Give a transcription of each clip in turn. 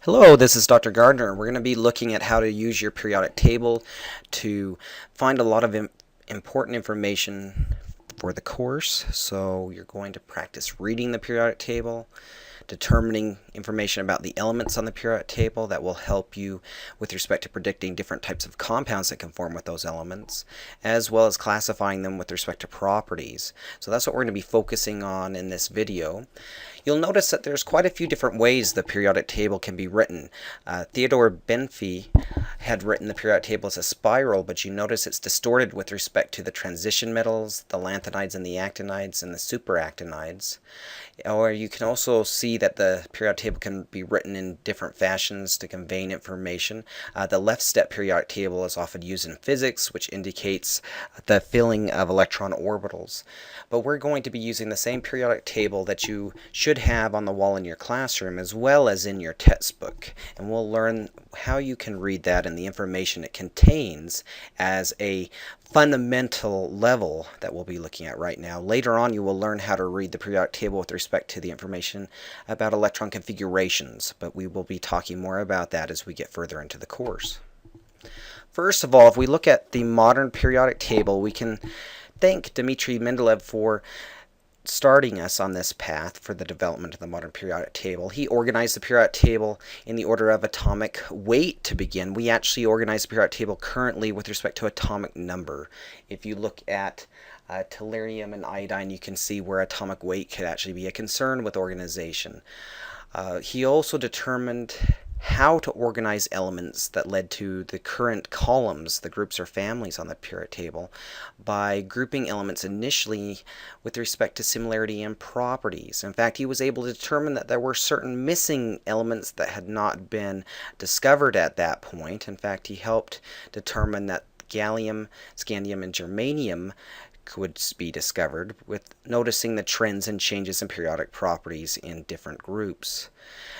Hello, this is Dr. Gardner. We're going to be looking at how to use your periodic table to find a lot of important information for the course. So you're going to practice reading the periodic table, determining information about the elements on the periodic table that will help you with respect to predicting different types of compounds that can form with those elements, as well as classifying them with respect to properties. So that's what we're going to be focusing on in this video. You'll notice that there's quite a few different ways the periodic table can be written. Theodore Benfey had written the periodic table as a spiral, but you notice it's distorted with respect to the transition metals, the lanthanides and the actinides, and the superactinides. Or you can also see that the periodic table can be written in different fashions to convey information. The left step periodic table is often used in physics, which indicates the filling of electron orbitals. But we're going to be using the same periodic table that you should have on the wall in your classroom as well as in your textbook. And we'll learn how you can read that and the information it contains as a fundamental level that we'll be looking at right now. Later on, you will learn how to read the periodic table with respect to the information about electron configurations, but we will be talking more about that as we get further into the course. First of all, if we look at the modern periodic table, we can thank Dmitri Mendeleev for starting us on this path for the development of the modern periodic table. He organized the periodic table in the order of atomic weight to begin. We actually organize the periodic table currently with respect to atomic number. If you look at tellurium and iodine, you can see where atomic weight could actually be a concern with organization. He also determined how to organize elements that led to the current columns, the groups or families on the periodic table, by grouping elements initially with respect to similarity and properties. In fact, he was able to determine that there were certain missing elements that had not been discovered at that point. In fact, he helped determine that gallium, scandium, and germanium could be discovered, with noticing the trends and changes in periodic properties in different groups.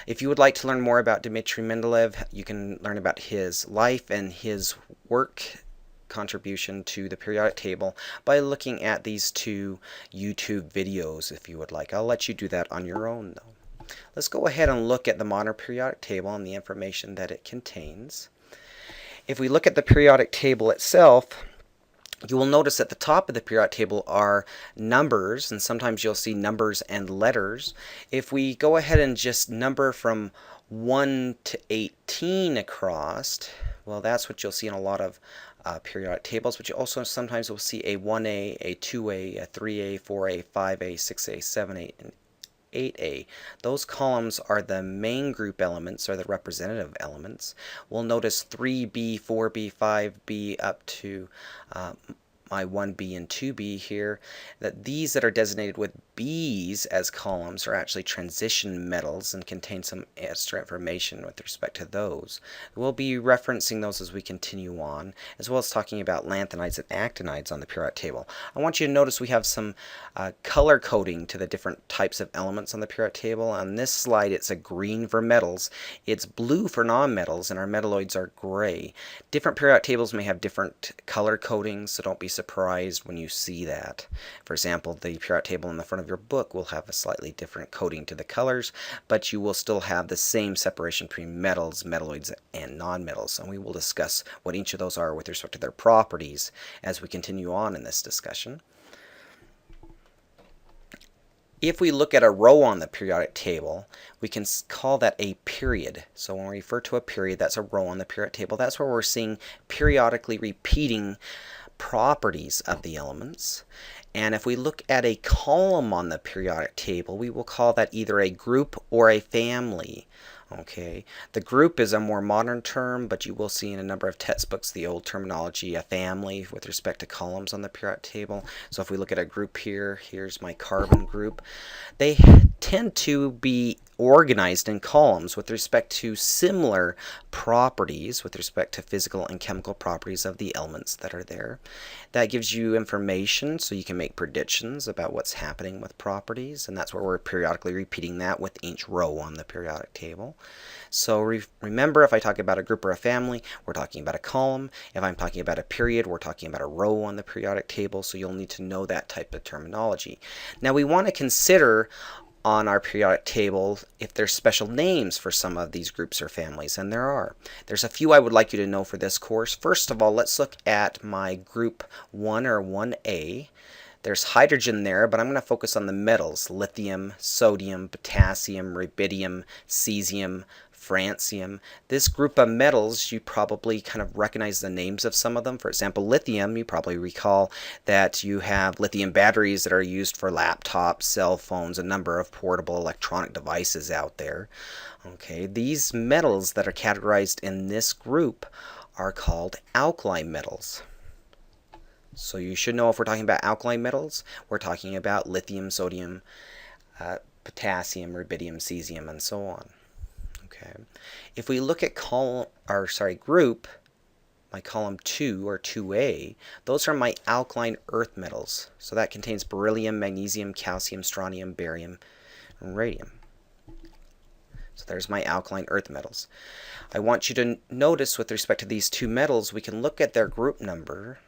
If you would like to learn more about Dmitri Mendeleev, you can learn about his life and his work contribution to the periodic table by looking at these two YouTube videos if you would like. I'll let you do that on your own though. Let's go ahead and look at the modern periodic table and the information that it contains. If we look at the periodic table itself, you will notice at the top of the periodic table are numbers, and sometimes you'll see numbers and letters. If we go ahead and just number from 1 to 18 across, well, that's what you'll see in a lot of periodic tables, but you also sometimes will see a 1A, a 2A, a 3A, 4A, 5A, 6A, 7A, and 8A. Those columns are the main group elements, or the representative elements. We'll notice 3B, 4B, 5B up to my 1B and 2B here, that these that are designated with B's as columns are actually transition metals and contain some extra information with respect to those. We'll be referencing those as we continue on, as well as talking about lanthanides and actinides on the periodic table. I want you to notice we have some color coding to the different types of elements on the periodic table. On this slide, it's a green for metals, it's blue for nonmetals, and our metalloids are gray. Different periodic tables may have different color codings, so don't be surprised when you see that. For example, the periodic table in the front of your book will have a slightly different coding to the colors, but you will still have the same separation between metals, metalloids, and nonmetals, and we will discuss what each of those are with respect to their properties as we continue on in this discussion. If we look at a row on the periodic table, we can call that a period. So when we refer to a period, that's a row on the periodic table. That's where we're seeing periodically repeating properties of the elements. And if we look at a column on the periodic table, we will call that either a group or a family. Okay, the group is a more modern term, but you will see in a number of textbooks the old terminology, a family, with respect to columns on the periodic table. So if we look at a group here, here's my carbon group. They tend to be organized in columns with respect to similar properties, with respect to physical and chemical properties of the elements that are there. That gives you information so you can make predictions about what's happening with properties, and that's where we're periodically repeating that with each row on the periodic table. So remember, if I talk about a group or a family, we're talking about a column. If I'm talking about a period, we're talking about a row on the periodic table, so you'll need to know that type of terminology. Now we want to consider on our periodic table if there's special names for some of these groups or families, and there are. There's a few I would like you to know for this course. First of all, let's look at my group 1 or 1A. There's hydrogen there, but I'm going to focus on the metals: lithium, sodium, potassium, rubidium, cesium, francium. This group of metals, you probably kind of recognize the names of some of them. For example, lithium, you probably recall that you have lithium batteries that are used for laptops, cell phones, a number of portable electronic devices out there. Okay, these metals that are categorized in this group are called alkali metals. So you should know if we're talking about alkali metals, we're talking about lithium, sodium, potassium, rubidium, cesium, and so on. Okay. If we look at group, my column 2 or 2A, those are my alkaline earth metals. So that contains beryllium, magnesium, calcium, strontium, barium, and radium. So there's my alkaline earth metals. I want you to notice with respect to these two metals, we can look at their group number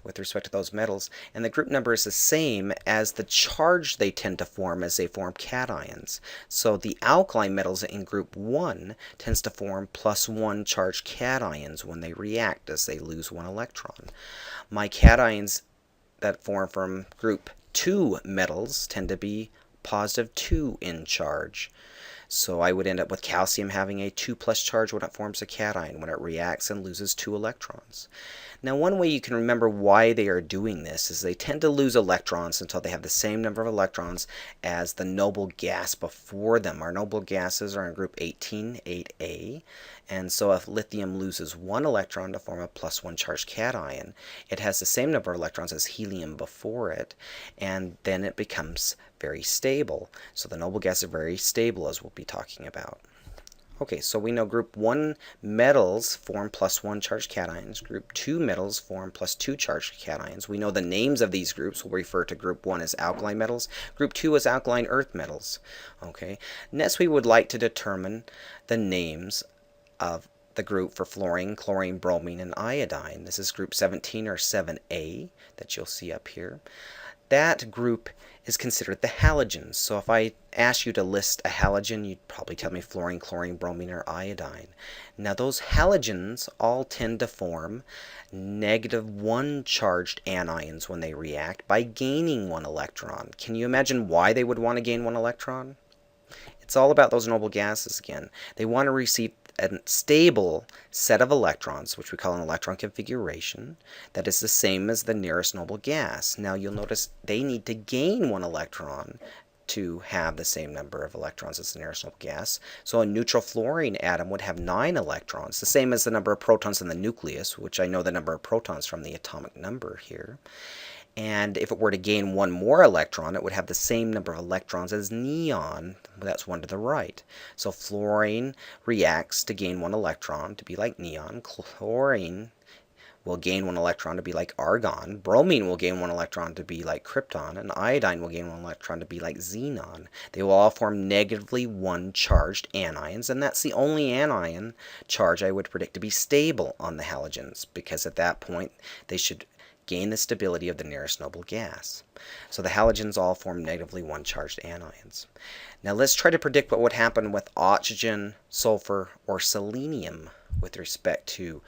with respect to those metals, and the group number is the same as the charge they tend to form as they form cations. So the alkali metals in group 1 tends to form +1 charged cations when they react, as they lose 1 electron. My cations that form from group 2 metals tend to be +2 in charge. So I would end up with calcium having a 2+ charge when it forms a cation, when it reacts and loses 2 electrons. Now, one way you can remember why they are doing this is they tend to lose electrons until they have the same number of electrons as the noble gas before them. Our noble gases are in group 18, 8A, and so if lithium loses 1 electron to form a +1 charged cation, it has the same number of electrons as helium before it, and then it becomes very stable. So the noble gas is very stable, as we'll be talking about. Okay, so we know group 1 metals form +1 charged cations. Group 2 metals form +2 charged cations. We know the names of these groups. We'll refer to group 1 as alkali metals. Group 2 is alkaline earth metals. Okay, next we would like to determine the names of the group for fluorine, chlorine, bromine, and iodine. This is group 17 or 7A that you'll see up here. That group is considered the halogens. So if I ask you to list a halogen, you'd probably tell me fluorine, chlorine, bromine, or iodine. Now those halogens all tend to form -1 charged anions when they react by gaining 1 electron. Can you imagine why they would want to gain 1 electron? It's all about those noble gases again. They want to receive a stable set of electrons, which we call an electron configuration, that is the same as the nearest noble gas. Now you'll notice they need to gain 1 electron to have the same number of electrons as the nearest noble gas. So a neutral fluorine atom would have 9 electrons, the same as the number of protons in the nucleus, which I know the number of protons from the atomic number here. And if it were to gain 1 more electron, it would have the same number of electrons as neon. That's 1 to the right. So fluorine reacts to gain 1 electron to be like neon. Chlorine will gain 1 electron to be like argon. Bromine will gain 1 electron to be like krypton. And iodine will gain 1 electron to be like xenon. They will all form -1 charged anions, and that's the only anion charge I would predict to be stable on the halogens, because at that point they should gain the stability of the nearest noble gas. So the halogens all form -1 charged anions. Now let's try to predict what would happen with oxygen, sulfur, or selenium with respect to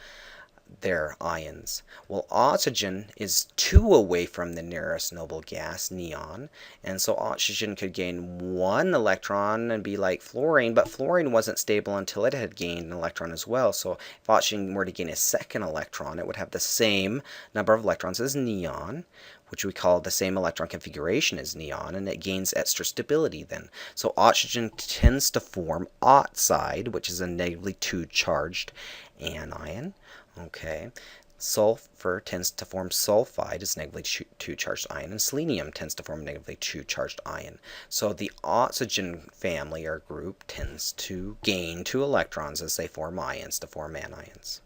their ions. Well, oxygen is 2 away from the nearest noble gas, neon, and so oxygen could gain 1 electron and be like fluorine, but fluorine wasn't stable until it had gained an electron as well. So if oxygen were to gain a 2nd electron, it would have the same number of electrons as neon, which we call the same electron configuration as neon, and it gains extra stability then. So oxygen tends to form oxide, which is a -2 charged anion. Okay, sulfur tends to form sulfide, it's -2 charged ion, and selenium tends to form -2 charged ion. So the oxygen family or group tends to gain 2 electrons as they form ions to form anions.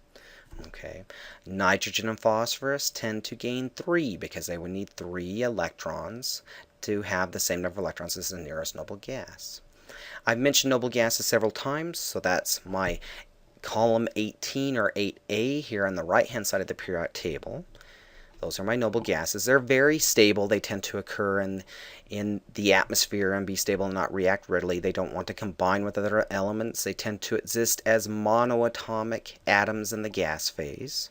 Okay, nitrogen and phosphorus tend to gain 3 because they would need 3 electrons to have the same number of electrons as the nearest noble gas. I've mentioned noble gases several times, so that's my column 18 or 8A here on the right hand side of the periodic table. Those are my noble gases. They're very stable. They tend to occur in the atmosphere and be stable and not react readily. They don't want to combine with other elements. They tend to exist as monoatomic atoms in the gas phase.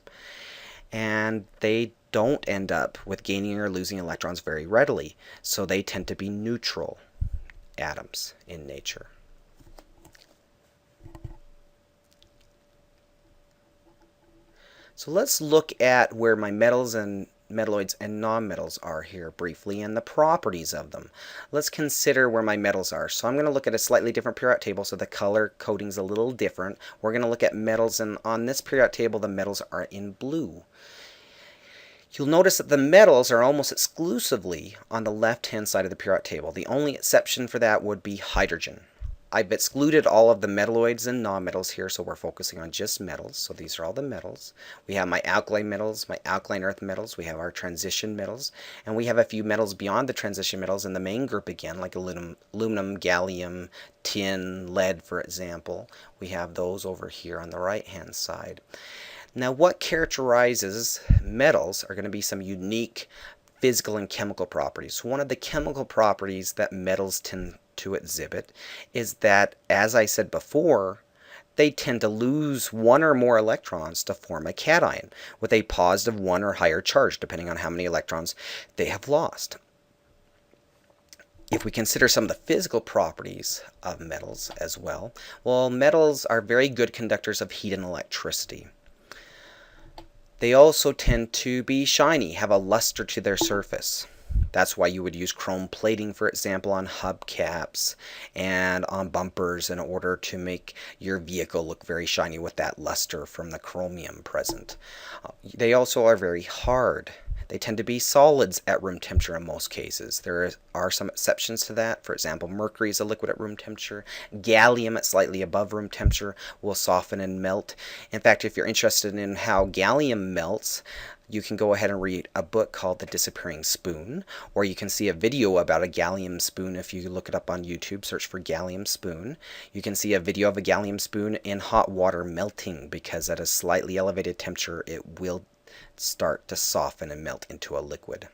And they don't end up with gaining or losing electrons very readily. So they tend to be neutral atoms in nature. So let's look at where my metals and metalloids and nonmetals are here briefly and the properties of them. Let's consider where my metals are. So I'm going to look at a slightly different periodic table, so the color coding is a little different. We're going to look at metals, and on this periodic table the metals are in blue. You'll notice that the metals are almost exclusively on the left-hand side of the periodic table. The only exception for that would be hydrogen. I've excluded all of the metalloids and nonmetals here, so we're focusing on just metals. So these are all the metals. We have my alkali metals, my alkaline earth metals, we have our transition metals, and we have a few metals beyond the transition metals in the main group again, like aluminum, gallium, tin, lead, for example. We have those over here on the right-hand side. Now, what characterizes metals are going to be some unique physical and chemical properties. One of the chemical properties that metals tend to exhibit is that, as I said before, they tend to lose one or more electrons to form a cation with a positive 1 or higher charge, depending on how many electrons they have lost. If we consider some of the physical properties of metals as well, metals are very good conductors of heat and electricity. They also tend to be shiny, have a luster to their surface. That's why you would use chrome plating, for example, on hubcaps and on bumpers in order to make your vehicle look very shiny with that luster from the chromium present. They also are very hard. They tend to be solids at room temperature in most cases. There are some exceptions to that. For example, mercury is a liquid at room temperature. Gallium at slightly above room temperature will soften and melt. In fact, if you're interested in how gallium melts, you can go ahead and read a book called The Disappearing Spoon, or you can see a video about a gallium spoon if you look it up on YouTube, search for gallium spoon. You can see a video of a gallium spoon in hot water melting, because at a slightly elevated temperature it will start to soften and melt into a liquid.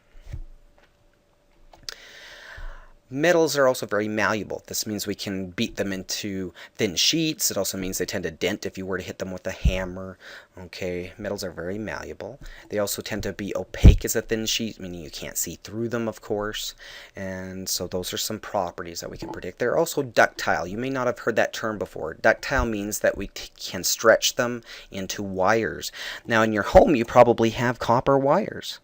Metals are also very malleable. This means we can beat them into thin sheets. It also means they tend to dent if you were to hit them with a hammer. Okay, metals are very malleable. They also tend to be opaque as a thin sheet, meaning you can't see through them, of course. And so those are some properties that we can predict. They're also ductile. You may not have heard that term before. Ductile means that we can stretch them into wires. Now, in your home, you probably have copper wires.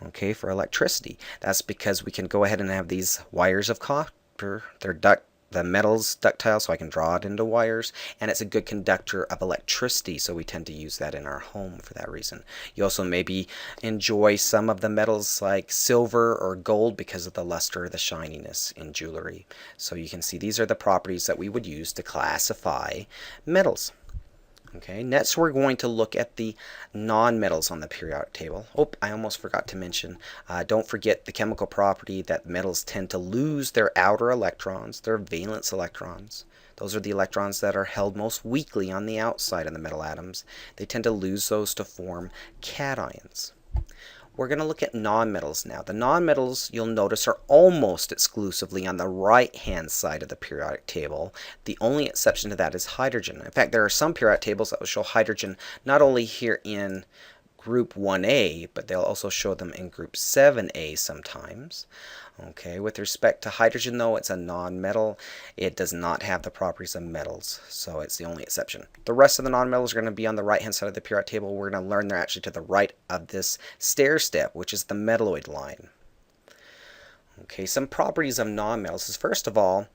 Okay, for electricity. That's because we can go ahead and have these wires of copper. The metal's ductile, so I can draw it into wires, and it's a good conductor of electricity, so we tend to use that in our home for that reason. You also maybe enjoy some of the metals like silver or gold because of the luster, the shininess in jewelry. So you can see these are the properties that we would use to classify metals. Okay, next we're going to look at the nonmetals on the periodic table. Oh, I almost forgot to mention, don't forget the chemical property that metals tend to lose their outer electrons, their valence electrons. Those are the electrons that are held most weakly on the outside of the metal atoms. They tend to lose those to form cations. We're going to look at nonmetals now. The nonmetals, you'll notice, are almost exclusively on the right-hand side of the periodic table. The only exception to that is hydrogen. In fact, there are some periodic tables that will show hydrogen not only here in group 1A, but they'll also show them in group 7A sometimes. Okay, with respect to hydrogen, though, it's a nonmetal. It does not have the properties of metals, so it's the only exception. The rest of the nonmetals are going to be on the right-hand side of the periodic table. We're going to learn they're actually to the right of this stair step, which is the metalloid line. Okay, some properties of nonmetals is, first of all,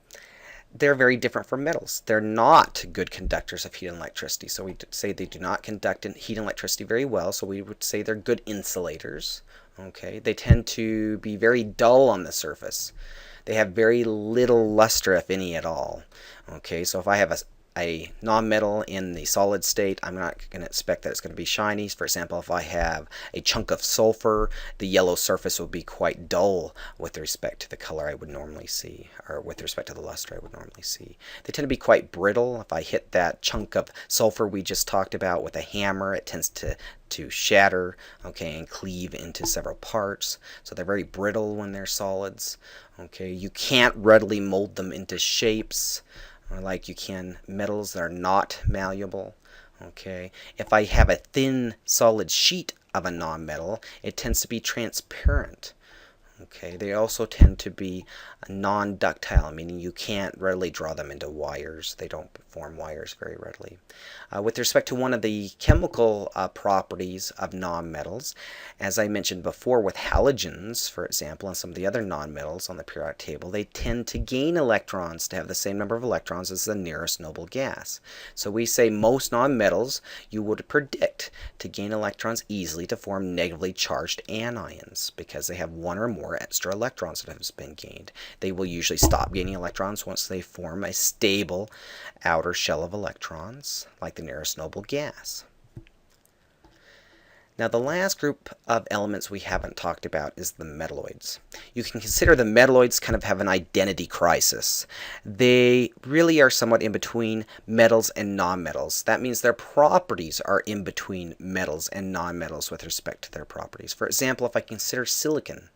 they're very different from metals. They're not good conductors of heat and electricity. So we say they do not conduct heat and electricity very well, so we would say they're good insulators. Okay, they tend to be very dull on the surface. They have very little luster, if any at all. Okay, so if I have a nonmetal in the solid state, I'm not going to expect that it's going to be shiny. For example, if I have a chunk of sulfur, the yellow surface will be quite dull with respect to the color I would normally see, or with respect to the luster I would normally see. They tend to be quite brittle. If I hit that chunk of sulfur we just talked about with a hammer, it tends to shatter, okay, and cleave into several parts. So they're very brittle when they're solids. Okay, you can't readily mold them into shapes like you can metals that are not malleable. Okay, if I have a thin solid sheet of a nonmetal, it tends to be transparent. Okay, they also tend to be non-ductile, meaning you can't readily draw them into wires. They don't form wires very readily. With respect to one of the chemical properties of nonmetals, as I mentioned before with halogens, for example, and some of the other nonmetals on the periodic table, they tend to gain electrons to have the same number of electrons as the nearest noble gas. So we say most nonmetals you would predict to gain electrons easily to form negatively charged anions because they have one or more extra electrons that have been gained. They will usually stop gaining electrons once they form a stable outer shell of electrons, like the nearest noble gas. Now the last group of elements we haven't talked about is the metalloids. You can consider the metalloids kind of have an identity crisis. They really are somewhat in between metals and nonmetals. That means their properties are in between metals and nonmetals with respect to their properties. For example, if I consider silicon,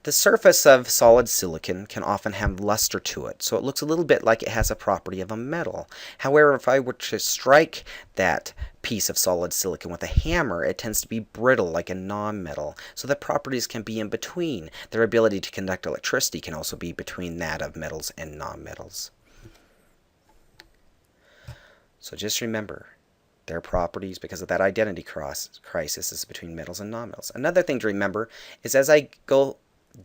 the surface of solid silicon can often have luster to it, so it looks a little bit like it has a property of a metal. However, if I were to strike that piece of solid silicon with a hammer, it tends to be brittle like a nonmetal, so the properties can be in between. Their ability to conduct electricity can also be between that of metals and nonmetals. So just remember, their properties, because of that identity crisis, is between metals and nonmetals. Another thing to remember is as I go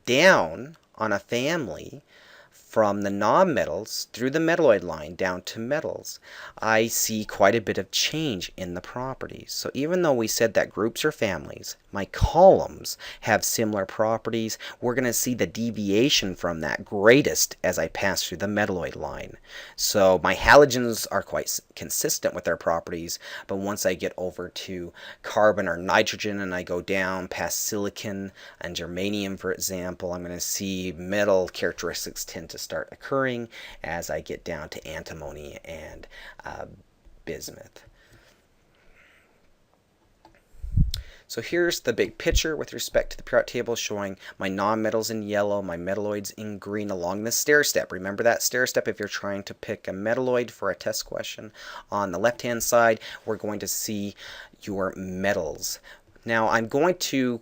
down on a family from the nonmetals through the metalloid line down to metals, I see quite a bit of change in the properties. So even though we said that groups are families, my columns have similar properties, we're going to see the deviation from that greatest as I pass through the metalloid line. So my halogens are quite consistent with their properties, but once I get over to carbon or nitrogen and I go down past silicon and germanium, for example, I'm going to see metal characteristics tend to start occurring as I get down to antimony and bismuth. So here's the big picture with respect to the periodic table, showing my nonmetals in yellow, my metalloids in green along the stair step. Remember that stair step if you're trying to pick a metalloid for a test question. On the left hand side, we're going to see your metals. Now I'm going to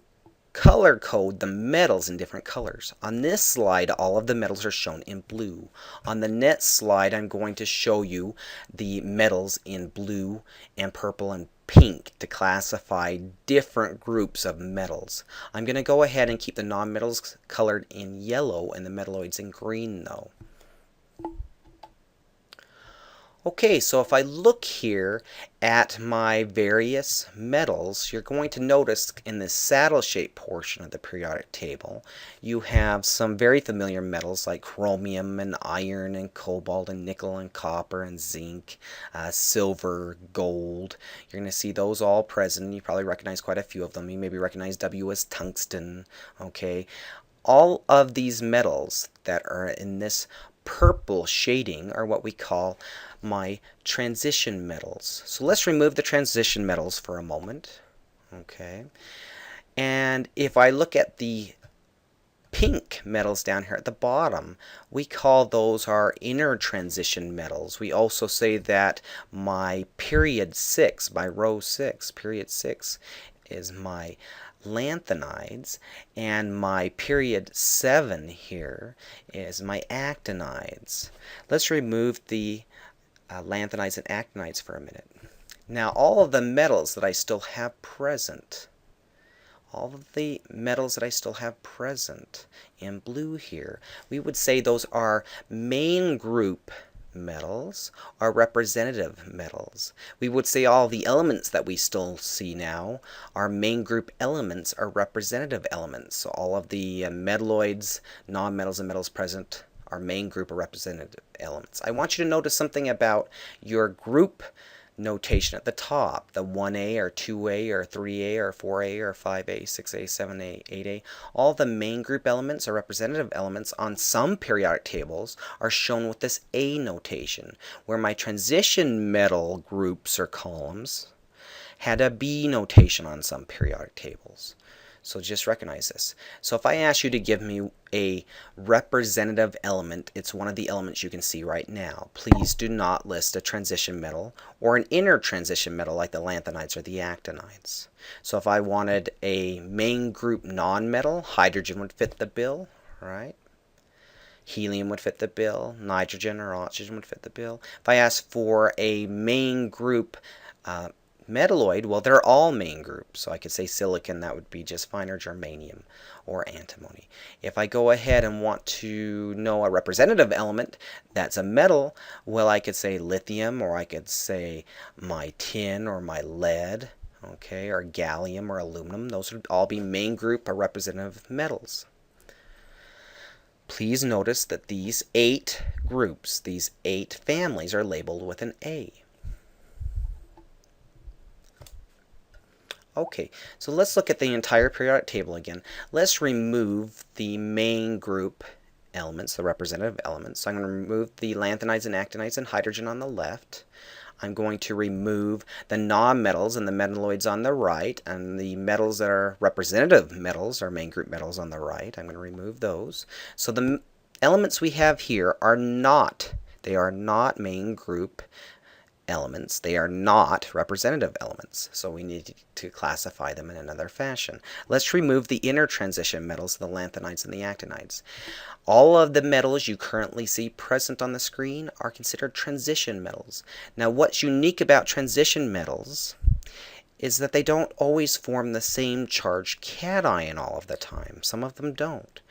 color code the metals in different colors. On this slide, all of the metals are shown in blue. On the next slide, I'm going to show you the metals in blue and purple and pink to classify different groups of metals. I'm going to go ahead and keep the nonmetals colored in yellow and the metalloids in green though. Okay, so if I look here at my various metals, you're going to notice in the saddle-shaped portion of the periodic table, you have some very familiar metals like chromium and iron and cobalt and nickel and copper and zinc, silver, gold. You're going to see those all present. You probably recognize quite a few of them. You maybe recognize W as tungsten. Okay, all of these metals that are in this purple shading are what we call my transition metals. So let's remove the transition metals for a moment. Okay, and if I look at the pink metals down here at the bottom, we call those our inner transition metals. We also say that my period 6, my row 6, period 6 is my lanthanides, and my period 7 here is my actinides. Let's remove the lanthanides and actinides for a minute. Now all of the metals that I still have present, in blue here, we would say those are main group metals are representative metals. We would say all the elements that we still see now, our main group elements, are representative elements. So all of the metalloids, nonmetals, and metals present are main group or representative elements. I want you to notice something about your group notation at the top, the 1A or 2A or 3A or 4A or 5A, 6A, 7A, 8A. All the main group elements or representative elements on some periodic tables are shown with this A notation, where my transition metal groups or columns had a B notation on some periodic tables. So just recognize this. So if I ask you to give me a representative element, it's one of the elements you can see right now. Please do not list a transition metal or an inner transition metal like the lanthanides or the actinides. So if I wanted a main group nonmetal, hydrogen would fit the bill, right? Helium would fit the bill. Nitrogen or oxygen would fit the bill. If I asked for a main group metalloid, well, they're all main groups, so I could say silicon, that would be just fine, or germanium or antimony. If I go ahead and want to know a representative element that's a metal, well, I could say lithium, or I could say my tin or my lead, okay, or gallium or aluminum. Those would all be main group or representative metals. Please notice that these 8 groups, these 8 families, are labeled with an A. Okay, so let's look at the entire periodic table again. Let's remove the main group elements, the representative elements. So I'm going to remove the lanthanides and actinides and hydrogen on the left. I'm going to remove the nonmetals and the metalloids on the right, and the metals that are representative metals or main group metals on the right. I'm going to remove those. So the elements we have here are not main group elements. They are not representative elements, so we need to classify them in another fashion. Let's remove the inner transition metals, the lanthanides and the actinides. All of the metals you currently see present on the screen are considered transition metals. Now, what's unique about transition metals is that they don't always form the same charged cation all of the time. Some of them don't.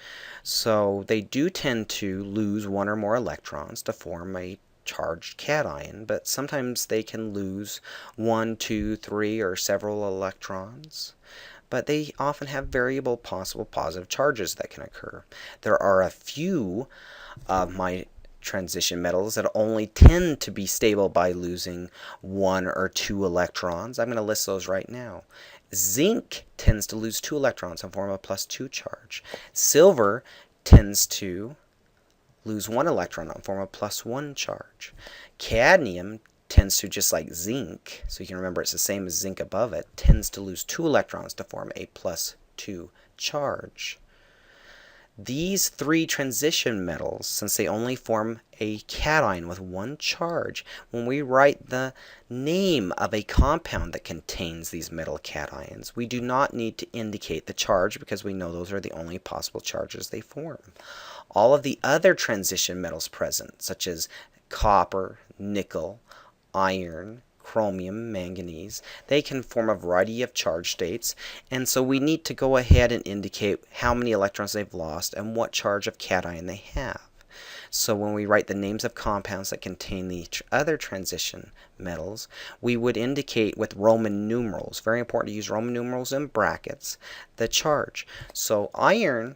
So they do tend to lose one or more electrons to form a charged cation, but sometimes they can lose 1, 2, 3, or several electrons. But they often have variable possible positive charges that can occur. There are a few of my transition metals that only tend to be stable by losing 1 or 2 electrons. I'm going to list those right now. Zinc tends to lose 2 electrons and form a +2 charge. Silver tends to lose 1 electron and form a +1 charge. Cadmium tends to, just like zinc, so you can remember it's the same as zinc above it, tends to lose 2 electrons to form a +2 charge. These 3 transition metals, since they only form a cation with 1 charge, when we write the name of a compound that contains these metal cations, we do not need to indicate the charge because we know those are the only possible charges they form. All of the other transition metals present, such as copper, nickel, iron, chromium, manganese, they can form a variety of charge states, and so we need to go ahead and indicate how many electrons they've lost and what charge of cation they have. So when we write the names of compounds that contain the other transition metals, we would indicate with Roman numerals, very important to use Roman numerals in brackets, the charge. So iron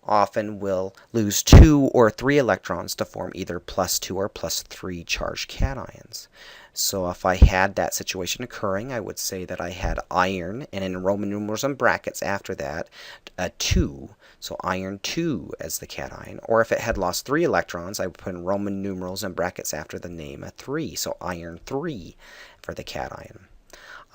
often will lose 2 or 3 electrons to form either +2 or +3 charged cations. So if I had that situation occurring, I would say that I had iron, and in Roman numerals and brackets after that, a 2. So iron 2 as the cation. Or if it had lost 3 electrons, I would put in Roman numerals and brackets after the name a 3. So iron 3 for the cation.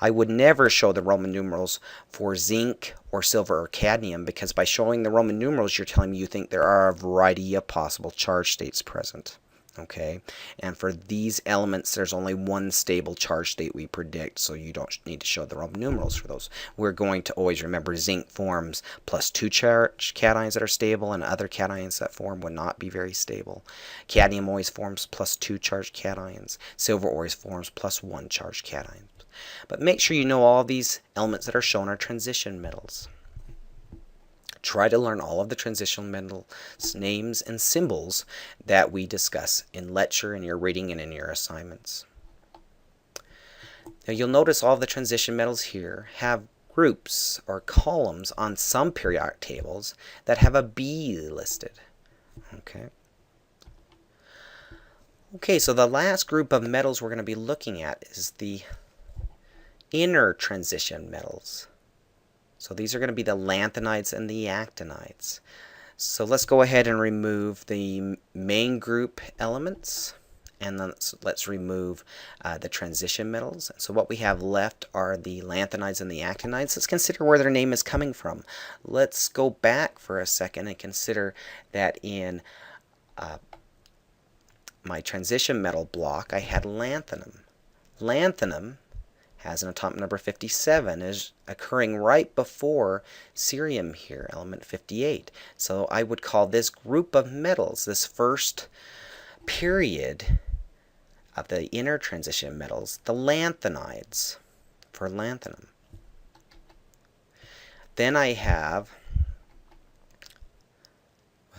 I would never show the Roman numerals for zinc or silver or cadmium, because by showing the Roman numerals, you're telling me you think there are a variety of possible charge states present. Okay, and for these elements, there's only one stable charge state we predict, so you don't need to show the Roman numerals for those. We're going to always remember zinc forms +2 charge cations that are stable, and other cations that form would not be very stable. Cadmium always forms +2 charged cations. Silver always forms +1 charged cations. But make sure you know all these elements that are shown are transition metals. Try to learn all of the transition metals names and symbols that we discuss in lecture, in your reading, and in your assignments. Now you'll notice all of the transition metals here have groups or columns on some periodic tables that have a B listed. Okay. Okay, so the last group of metals we're going to be looking at is the inner transition metals. So these are going to be the lanthanides and the actinides. So let's go ahead and remove the main group elements, and then let's remove the transition metals. So what we have left are the lanthanides and the actinides. Let's consider where their name is coming from. Let's go back for a second and consider that in my transition metal block I had lanthanum. Lanthanum has an atomic number 57, is occurring right before cerium here, element 58. So I would call this group of metals, this first period of the inner transition metals, the lanthanides for lanthanum. Then I have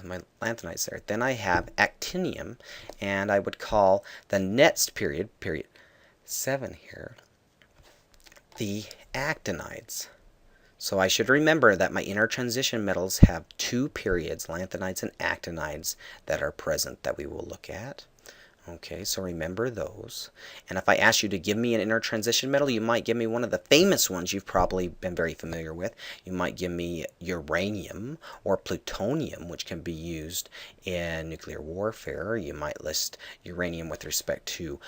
my lanthanides there. Then I have actinium, and I would call the next period, period 7 here, the actinides. So I should remember that my inner transition metals have two periods, lanthanides and actinides, that are present that we will look at. Okay, so remember those. And if I ask you to give me an inner transition metal, you might give me one of the famous ones you've probably been very familiar with. You might give me uranium or plutonium, which can be used in nuclear warfare. You might list uranium with respect to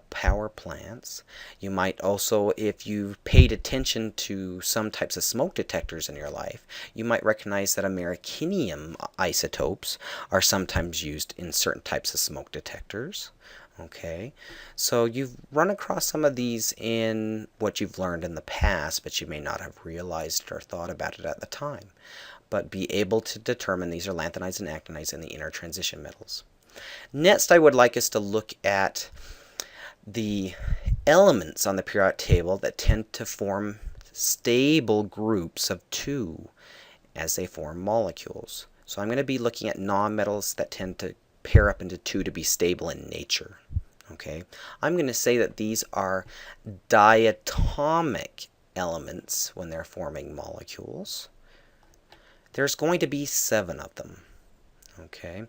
power plants. You might also, if you've paid attention to some types of smoke detectors in your life, you might recognize that americanium isotopes are sometimes used in certain types of smoke detectors. Okay, so you've run across some of these in what you've learned in the past, but you may not have realized or thought about it at the time. But be able to determine these are lanthanides and actinides in the inner transition metals. Next, I would like us to look at the elements on the periodic table that tend to form stable groups of two as they form molecules. So I'm going to be looking at nonmetals that tend to pair up into two to be stable in nature. Okay, I'm going to say that these are diatomic elements when they're forming molecules. There's going to be 7 of them. Okay,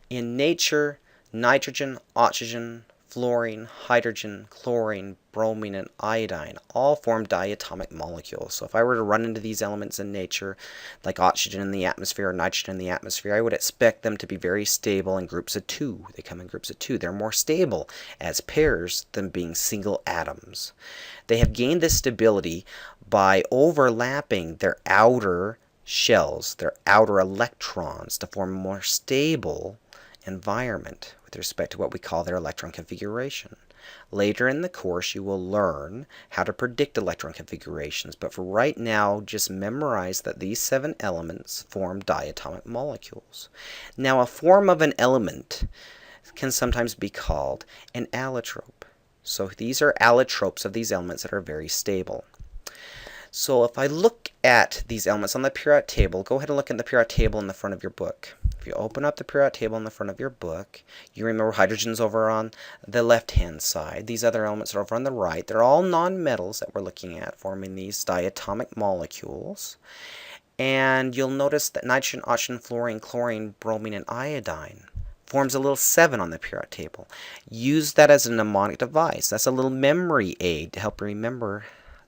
in nature, nitrogen, oxygen, fluorine, hydrogen, chlorine, bromine, and iodine all form diatomic molecules. So if I were to run into these elements in nature, like oxygen in the atmosphere or nitrogen in the atmosphere, I would expect them to be very stable in groups of 2. They come in groups of 2. They're more stable as pairs than being single atoms. They have gained this stability by overlapping their outer shells, their outer electrons, to form a more stable environment with respect to what we call their electron configuration. Later in the course, you will learn how to predict electron configurations, but for right now, just memorize that these 7 elements form diatomic molecules. Now, a form of an element can sometimes be called an allotrope. So these are allotropes of these elements that are very stable. So if I look at these elements on the periodic table, go ahead and look at the periodic table in the front of your book. If you open up the periodic table in the front of your book, you remember hydrogen's over on the left-hand side. These other elements are over on the right. They're all nonmetals that we're looking at, forming these diatomic molecules. And you'll notice that nitrogen, oxygen, fluorine, chlorine, bromine, and iodine forms a little 7 on the periodic table. Use that as a mnemonic device. That's a little memory aid to help remember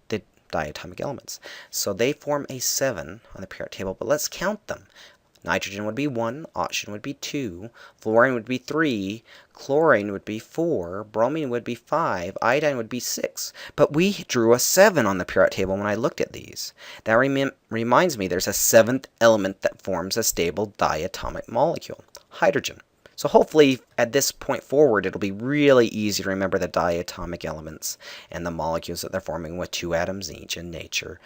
the diatomic elements. So they form a 7 on the periodic table, but let's count them. Nitrogen would be 1, oxygen would be 2, fluorine would be 3, chlorine would be 4, bromine would be 5, iodine would be 6. But we drew a 7 on the periodic table when I looked at these. That reminds me there's a 7th element that forms a stable diatomic molecule, hydrogen. So hopefully at this point forward it'll be really easy to remember the diatomic elements and the molecules that they're forming with 2 atoms each in nature.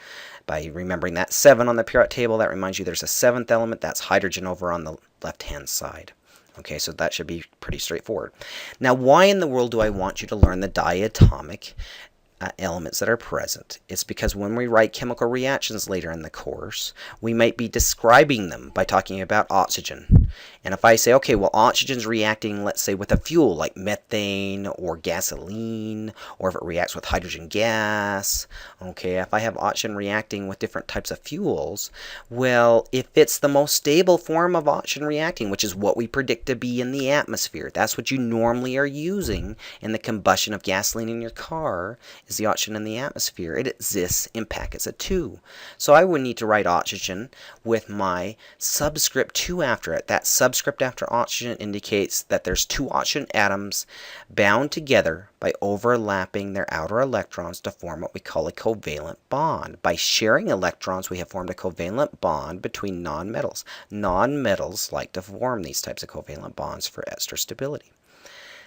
By remembering that 7 on the periodic table, that reminds you there's a 7th element, that's hydrogen over on the left-hand side. Okay, so that should be pretty straightforward. Now, why in the world do I want you to learn the diatomic elements that are present? It's because when we write chemical reactions later in the course, we might be describing them by talking about oxygen. And if I say, okay, well, oxygen's reacting, let's say, with a fuel like methane or gasoline, or if it reacts with hydrogen gas, okay, if I have oxygen reacting with different types of fuels, well, if it's the most stable form of oxygen reacting, which is what we predict to be in the atmosphere, that's what you normally are using in the combustion of gasoline in your car, is the oxygen in the atmosphere. It exists in packets of 2. So I would need to write oxygen with my subscript 2 after it. That subscript after oxygen indicates that there's 2 oxygen atoms bound together by overlapping their outer electrons to form what we call a covalent bond. By sharing electrons, we have formed a covalent bond between nonmetals. Nonmetals like to form these types of covalent bonds for extra stability.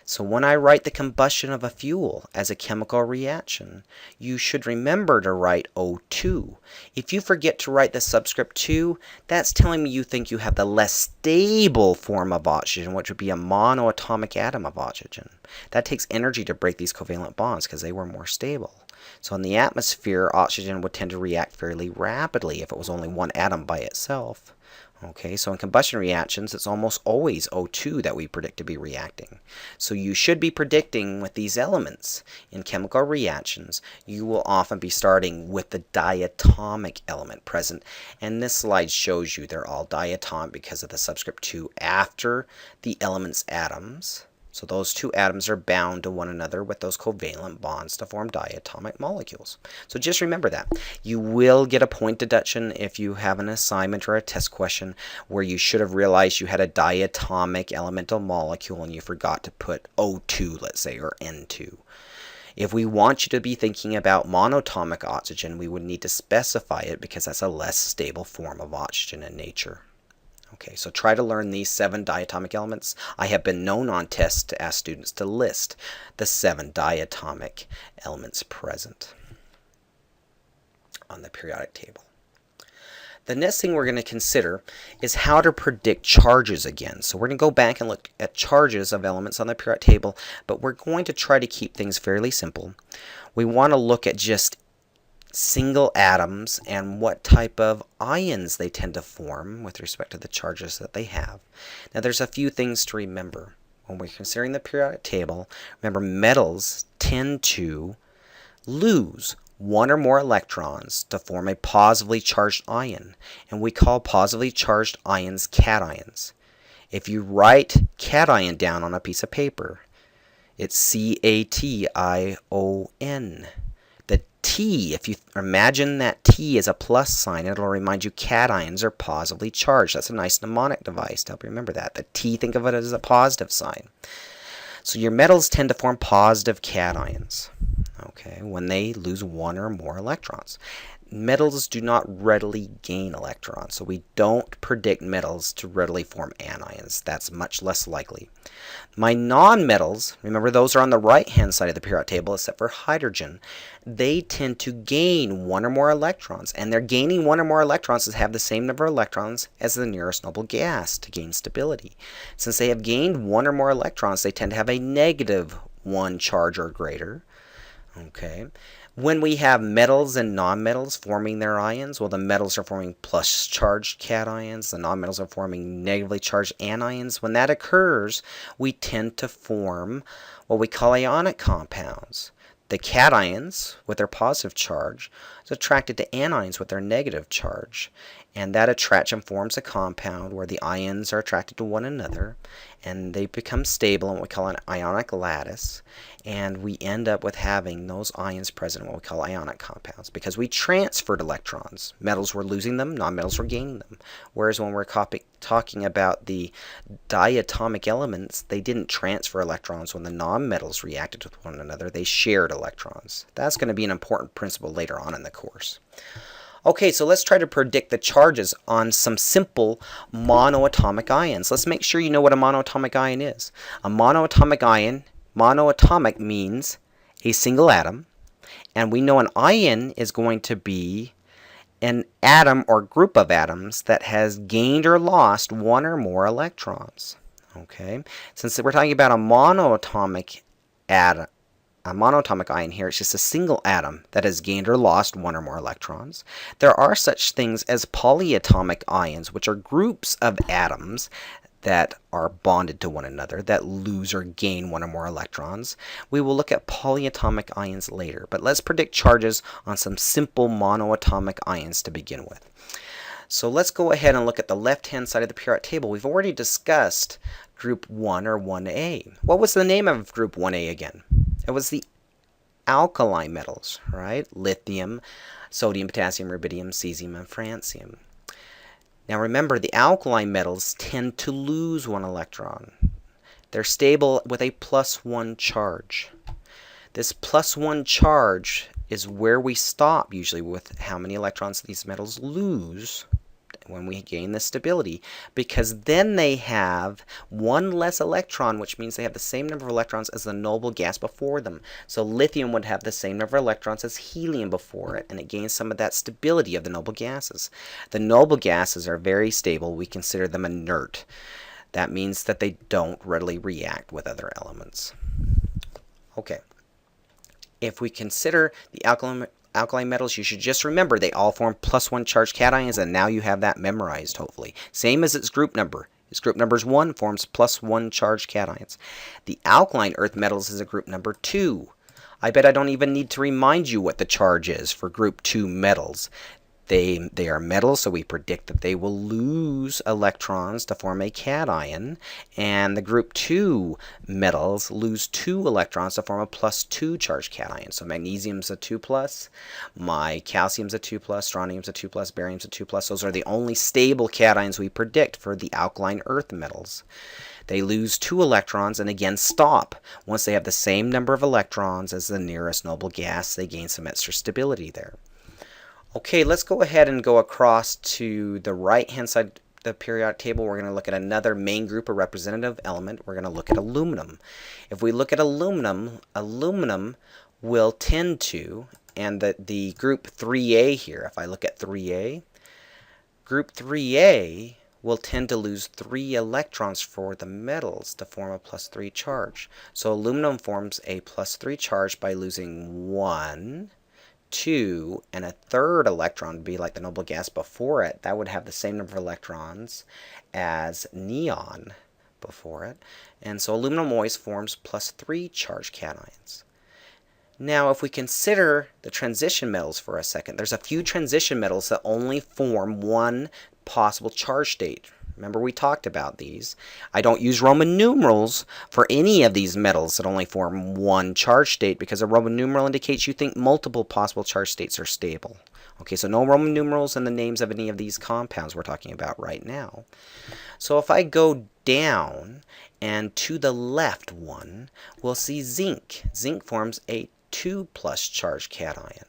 So when I write the combustion of a fuel as a chemical reaction, you should remember to write O2. If you forget to write the subscript 2, that's telling me you think you have the less stable form of oxygen, which would be a monoatomic atom of oxygen. That takes energy to break these covalent bonds because they were more stable. So in the atmosphere, oxygen would tend to react fairly rapidly if it was only one atom by itself. Okay, so in combustion reactions, it's almost always O2 that we predict to be reacting. So you should be predicting with these elements in chemical reactions, you will often be starting with the diatomic element present. And this slide shows you they're all diatomic because of the subscript 2 after the element's atoms. So those 2 atoms are bound to one another with those covalent bonds to form diatomic molecules. So just remember that. You will get a point deduction if you have an assignment or a test question where you should have realized you had a diatomic elemental molecule and you forgot to put O2, let's say, or N2. If we want you to be thinking about monatomic oxygen, we would need to specify it because that's a less stable form of oxygen in nature. Okay, so try to learn these 7 diatomic elements. I have been known on tests to ask students to list the 7 diatomic elements present on the periodic table. The next thing we're going to consider is how to predict charges again. So we're going to go back and look at charges of elements on the periodic table, but we're going to try to keep things fairly simple. We want to look at just single atoms and what type of ions they tend to form with respect to the charges that they have. Now there's a few things to remember when we're considering the periodic table. Remember, metals tend to lose 1 or more electrons to form a positively charged ion, and we call positively charged ions cations. If you write cation down on a piece of paper, it's C-A-T-I-O-N. T, if you imagine that T is a plus sign, it'll remind you cations are positively charged. That's a nice mnemonic device to help you remember that. The T, think of it as a positive sign. So your metals tend to form positive cations, okay, when they lose 1 or more electrons. Metals do not readily gain electrons, so we don't predict metals to readily form anions. That's much less likely. My nonmetals, remember those are on the right-hand side of the periodic table except for hydrogen, they tend to gain 1 or more electrons, and they're gaining 1 or more electrons to have the same number of electrons as the nearest noble gas to gain stability. Since they have gained 1 or more electrons, they tend to have a negative 1 charge or greater. Okay. When we have metals and nonmetals forming their ions, well, the metals are forming plus charged cations, the nonmetals are forming negatively charged anions. When that occurs, we tend to form what we call ionic compounds. The cations, with their positive charge, is attracted to anions with their negative charge. And that attraction forms a compound where the ions are attracted to one another, and they become stable in what we call an ionic lattice. And we end up with having those ions present in what we call ionic compounds because we transferred electrons. Metals were losing them, nonmetals were gaining them. Whereas when we're talking about the diatomic elements, they didn't transfer electrons when the nonmetals reacted with one another. They shared electrons. That's going to be an important principle later on in the course. Okay, so let's try to predict the charges on some simple monoatomic ions. Let's make sure you know what a monoatomic ion is. A monoatomic ion, monoatomic means a single atom, and we know an ion is going to be an atom or group of atoms that has gained or lost 1 or more electrons. Okay, since we're talking about a monoatomic atom, a monoatomic ion here, it's just a single atom that has gained or lost 1 or more electrons. There are such things as polyatomic ions, which are groups of atoms that are bonded to one another, that lose or gain one or more electrons. We will look at polyatomic ions later, but let's predict charges on some simple monoatomic ions to begin with. So let's go ahead and look at the left-hand side of the periodic table. We've already discussed group 1 or 1A. What was the name of group 1A again? It was the alkali metals, right? Lithium, sodium, potassium, rubidium, cesium, and francium. Now remember, the alkali metals tend to lose one electron. They're stable with a +1 charge. This +1 charge is where we stop usually with how many electrons these metals lose when we gain this stability, because then they have one less electron, which means they have the same number of electrons as the noble gas before them. So lithium would have the same number of electrons as helium before it, and it gains some of that stability of the noble gases. The noble gases are very stable. We consider them inert. That means that they don't readily react with other elements. Okay. If we consider the alkali metals, you should just remember they all form +1 charged cations, and now you have that memorized, hopefully. Same as its group number. Its group number is 1, forms +1 charged cations. The alkaline earth metals is a group number 2. I bet I don't even need to remind you what the charge is for group 2 metals. They are metals, so we predict that they will lose electrons to form a cation, and the group 2 metals lose 2 electrons to form a +2 charged cation. So magnesium's a 2+, my calcium's a 2+, strontium's a 2+, barium's a 2+. Those are the only stable cations we predict for the alkaline earth metals. They lose 2 electrons and again stop. Once they have the same number of electrons as the nearest noble gas, they gain some extra stability there. Okay, let's go ahead and go across to the right-hand side of the periodic table. We're going to look at another main group or representative element. We're going to look at aluminum. If we look at aluminum, aluminum will tend to, and the group 3A here, if I look at 3A, group 3A will tend to lose 3 electrons for the metals to form a +3 charge. So aluminum forms a +3 charge by losing 1, 2, and a third electron would be like the noble gas before it. That would have the same number of electrons as neon before it. And so aluminum always forms +3 charged cations. Now, if we consider the transition metals for a second, there's a few transition metals that only form one possible charge state. Remember, we talked about these. I don't use Roman numerals for any of these metals that only form one charge state, because a Roman numeral indicates you think multiple possible charge states are stable. Okay, so no Roman numerals in the names of any of these compounds we're talking about right now. So if I go down and to the left one, we'll see zinc. Zinc forms a 2+ charged cation.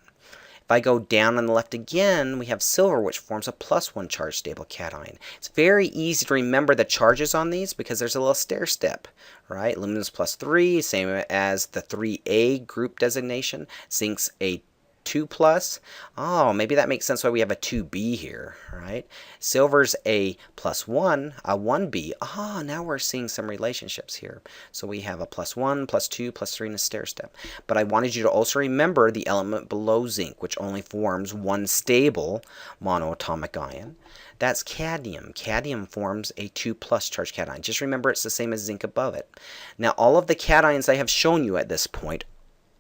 If I go down on the left again, we have silver, which forms a +1 charged stable cation. It's very easy to remember the charges on these because there's a little stair step, right? Aluminum's +3, same as the 3A group designation. Zinc's a 2+. Oh, maybe that makes sense why we have a 2B here, right? Silver's a +1, a 1B. Ah, now we're seeing some relationships here. So we have a +1, +2, +3, and a stair step. But I wanted you to also remember the element below zinc, which only forms one stable monoatomic ion. That's cadmium. Cadmium forms a 2+ charged cation. Just remember it's the same as zinc above it. Now, all of the cations I have shown you at this point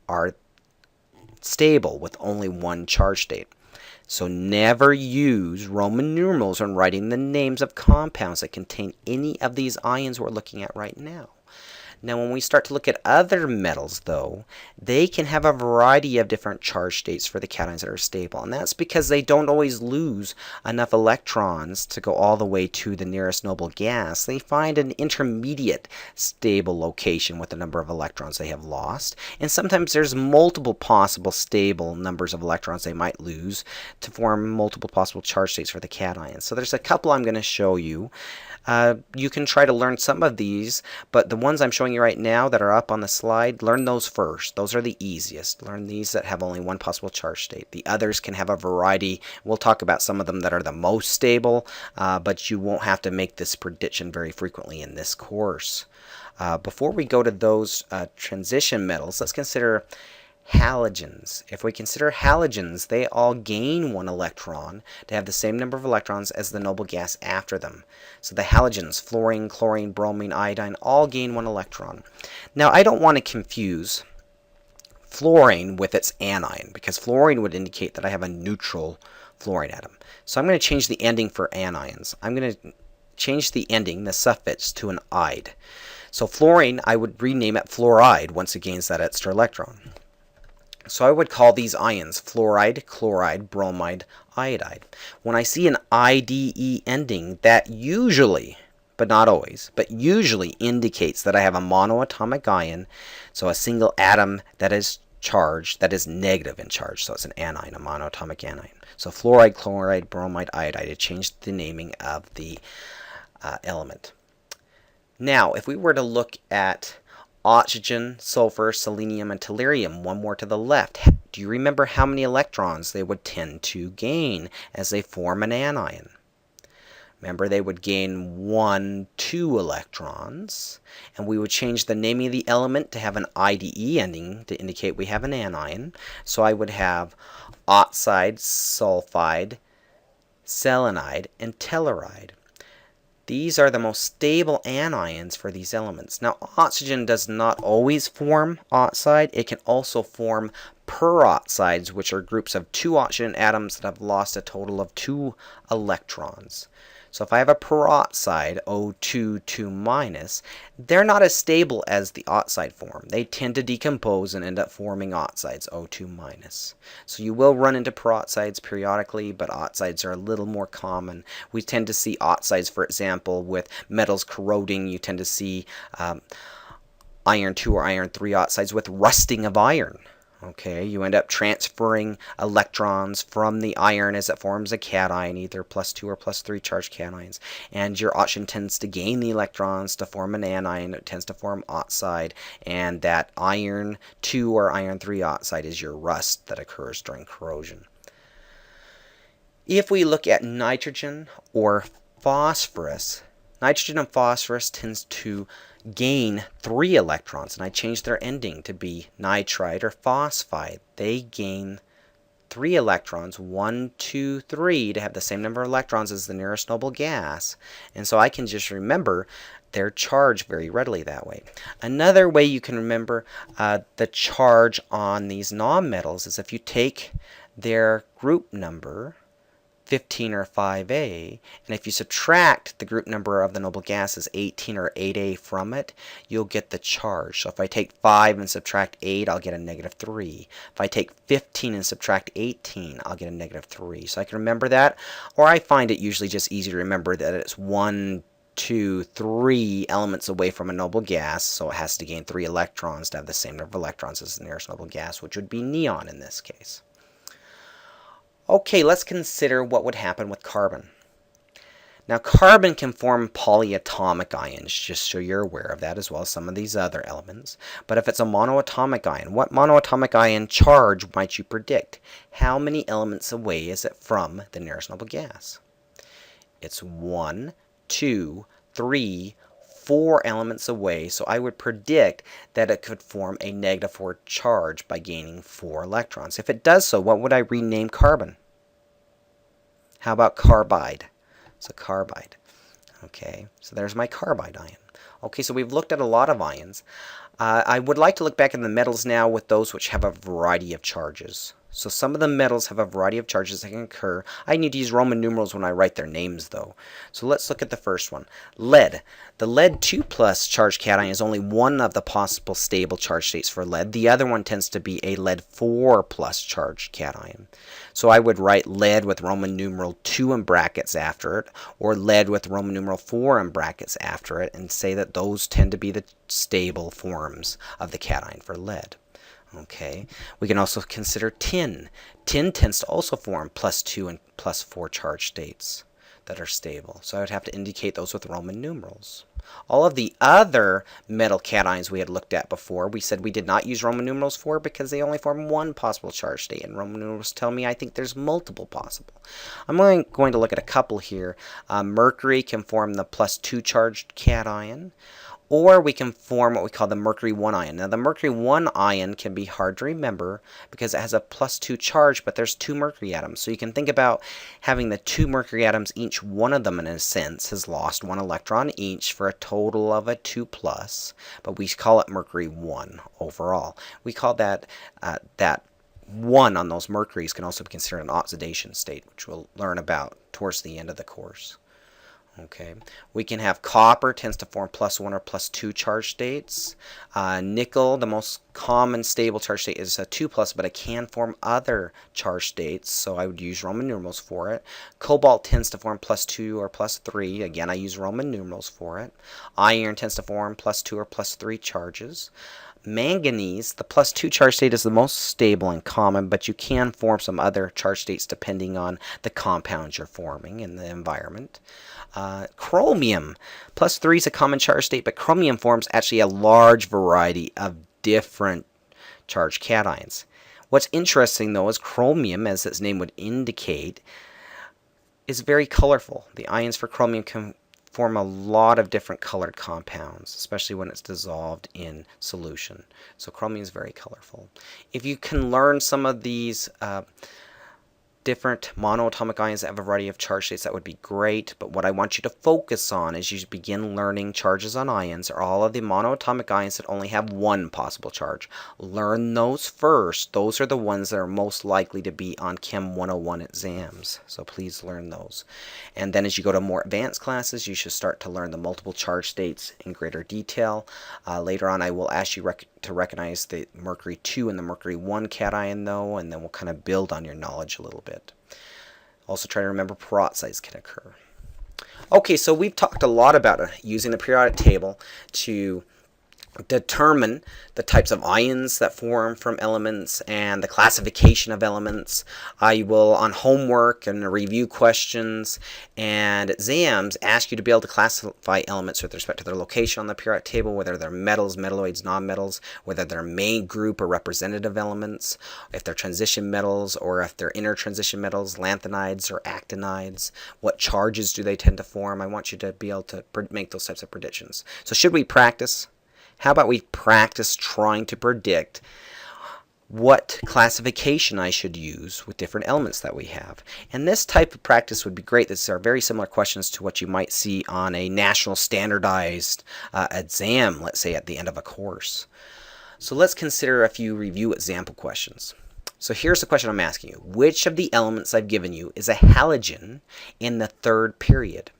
are stable with only one charge state. So never use Roman numerals when writing the names of compounds that contain any of these ions we're looking at right now. Now, when we start to look at other metals, though, they can have a variety of different charge states for the cations that are stable. And that's because they don't always lose enough electrons to go all the way to the nearest noble gas. They find an intermediate stable location with the number of electrons they have lost. And sometimes there's multiple possible stable numbers of electrons they might lose to form multiple possible charge states for the cations. So there's a couple I'm going to show you. You can try to learn some of these, but the ones I'm showing you right now that are up on the slide, learn those first. Those are the easiest. Learn these that have only one possible charge state. The others can have a variety. We'll talk about some of them that are the most stable, but you won't have to make this prediction very frequently in this course. Before we go to those transition metals, let's consider Halogens. If we consider halogens, they all gain one electron to have the same number of electrons as the noble gas after them. So the halogens, fluorine, chlorine, bromine, iodine, all gain one electron. Now I don't want to confuse fluorine with its anion, because fluorine would indicate that I have a neutral fluorine atom. So I'm going to change the ending for anions. I'm going to change the ending, the suffix, to an "ide." So fluorine, I would rename it fluoride once it gains that extra electron. So I would call these ions fluoride, chloride, bromide, iodide. When I see an IDE ending, that usually, but not always, but usually indicates that I have a monoatomic ion, so a single atom that is charged, that is negative in charge. So it's an anion, a monoatomic anion. So fluoride, chloride, bromide, iodide. It changed the naming of the element. Now, if we were to look at oxygen, sulfur, selenium, and tellurium, one more to the left, do you remember how many electrons they would tend to gain as they form an anion? Remember, they would gain 1, 2 electrons, and we would change the naming of the element to have an IDE ending to indicate we have an anion. So I would have oxide, sulfide, selenide, and telluride. These are the most stable anions for these elements. Now, oxygen does not always form oxide. It can also form peroxides, which are groups of 2 oxygen atoms that have lost a total of 2 electrons. So if I have a peroxide, O2, 2-, they're not as stable as the oxide form. They tend to decompose and end up forming oxides, O2-. So you will run into peroxides periodically, but oxides are a little more common. We tend to see oxides, for example, with metals corroding. You tend to see iron 2 or iron 3 oxides with rusting of iron. Okay, you end up transferring electrons from the iron as it forms a cation, either +2 or +3 charged cations, and your oxygen tends to gain the electrons to form an anion. It tends to form oxide, and that iron 2 or iron 3 oxide is your rust that occurs during corrosion. If we look at nitrogen or phosphorus, nitrogen and phosphorus tends to gain 3 electrons, and I changed their ending to be nitride or phosphide. They gain 3 electrons, 1, 2, 3, to have the same number of electrons as the nearest noble gas, and so I can just remember their charge very readily that way. Another way you can remember the charge on these nonmetals is if you take their group number, 15 or 5a, and if you subtract the group number of the noble gases, 18 or 8a, from it, you'll get the charge. So if I take 5 and subtract 8, I'll get a -3. If I take 15 and subtract 18, I'll get a -3. So I can remember that, or I find it usually just easy to remember that it's 1, 2, 3 elements away from a noble gas, so it has to gain 3 electrons to have the same number of electrons as the nearest noble gas, which would be neon in this case. Okay, let's consider what would happen with carbon. Now, carbon can form polyatomic ions, just so you're aware of that, as well as some of these other elements. But if it's a monoatomic ion, what monoatomic ion charge might you predict? How many elements away is it from the nearest noble gas? It's 1, 2, 3, 4 elements away, so I would predict that it could form a -4 charge by gaining 4 electrons. If it does so, what would I rename carbon? How about carbide? So carbide. Okay, so there's my carbide ion. Okay, so we've looked at a lot of ions. I would like to look back at the metals now with those which have a variety of charges. So some of the metals have a variety of charges that can occur. I need to use Roman numerals when I write their names, though. So let's look at the first one. Lead. The lead 2+ charged cation is only one of the possible stable charge states for lead. The other one tends to be a lead 4+ charged cation. So I would write lead with Roman numeral 2 in brackets after it, or lead with Roman numeral 4 in brackets after it, and say that those tend to be the stable forms of the cation for lead. Okay, we can also consider tin. Tin tends to also form +2 and +4 charge states that are stable. So I would have to indicate those with Roman numerals. All of the other metal cations we had looked at before, we said we did not use Roman numerals for because they only form one possible charge state, and Roman numerals tell me I think there's multiple possible. I'm going to look at a couple here. Mercury can form the +2 charged cation, Or we can form what we call the mercury 1 ion. Now the mercury 1 ion can be hard to remember because it has a +2 charge, but there's 2 mercury atoms. So you can think about having the 2 mercury atoms, each one of them in a sense has lost 1 electron each for a total of a 2+, but we call it mercury 1 overall. We call that that 1 on those mercuries can also be considered an oxidation state, which we'll learn about towards the end of the course. Okay, we can have copper tends to form +1 or +2 charge states. Nickel, the most common stable charge state is a 2+, but it can form other charge states, so I would use Roman numerals for it. Cobalt tends to form +2 or +3. Again, I use Roman numerals for it. Iron tends to form +2 or +3 charges. Manganese, the +2 charge state is the most stable and common, but you can form some other charge states depending on the compounds you're forming in the environment. Chromium, +3 is a common charge state, but chromium forms actually a large variety of different charged cations. What's interesting though is chromium, as its name would indicate, is very colorful. The ions for chromium can form a lot of different colored compounds, especially when it's dissolved in solution. So chromium is very colorful. If you can learn some of these different monoatomic ions that have a variety of charge states, that would be great, but what I want you to focus on as you begin learning charges on ions are all of the monoatomic ions that only have one possible charge. Learn those first. Those are the ones that are most likely to be on Chem 101 exams, so please learn those. And then as you go to more advanced classes, you should start to learn the multiple charge states in greater detail. Later on I will ask you to recognize the mercury 2 and the mercury 1 cation though, and then we'll kind of build on your knowledge a little bit. Also try to remember peroxides can occur. Okay, so we've talked a lot about using the periodic table to determine the types of ions that form from elements and the classification of elements. I will, on homework and review questions and exams, ask you to be able to classify elements with respect to their location on the periodic table, whether they're metals, metalloids, nonmetals, whether they're main group or representative elements, if they're transition metals or if they're intertransition metals, lanthanides or actinides, what charges do they tend to form. I want you to be able to make those types of predictions. So should we practice? How about we practice trying to predict what classification I should use with different elements that we have? And this type of practice would be great. These are very similar questions to what you might see on a national standardized exam, let's say at the end of a course. So let's consider a few review example questions. So here's the question I'm asking you. Which of the elements I've given you is a halogen in the third period?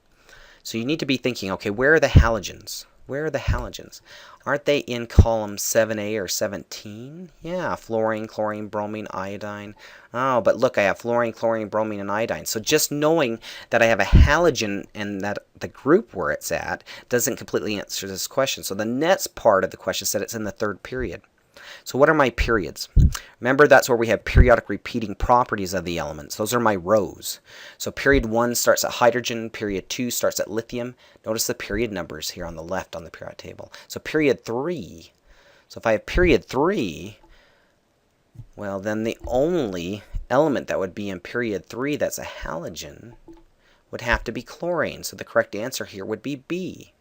So you need to be thinking, okay, where are the halogens? Where are the halogens? Aren't they in column 7A or 17? Yeah, fluorine, chlorine, bromine, iodine. Oh, but look, I have fluorine, chlorine, bromine, and iodine. So just knowing that I have a halogen and that the group where it's at doesn't completely answer this question. So the next part of the question said it's in the third period. So what are my periods? Remember, that's where we have periodic repeating properties of the elements. Those are my rows. So period 1 starts at hydrogen, period 2 starts at lithium. Notice the period numbers here on the left on the periodic table. So period 3, so if I have period 3, well then the only element that would be in period 3 that's a halogen would have to be chlorine. So the correct answer here would be B.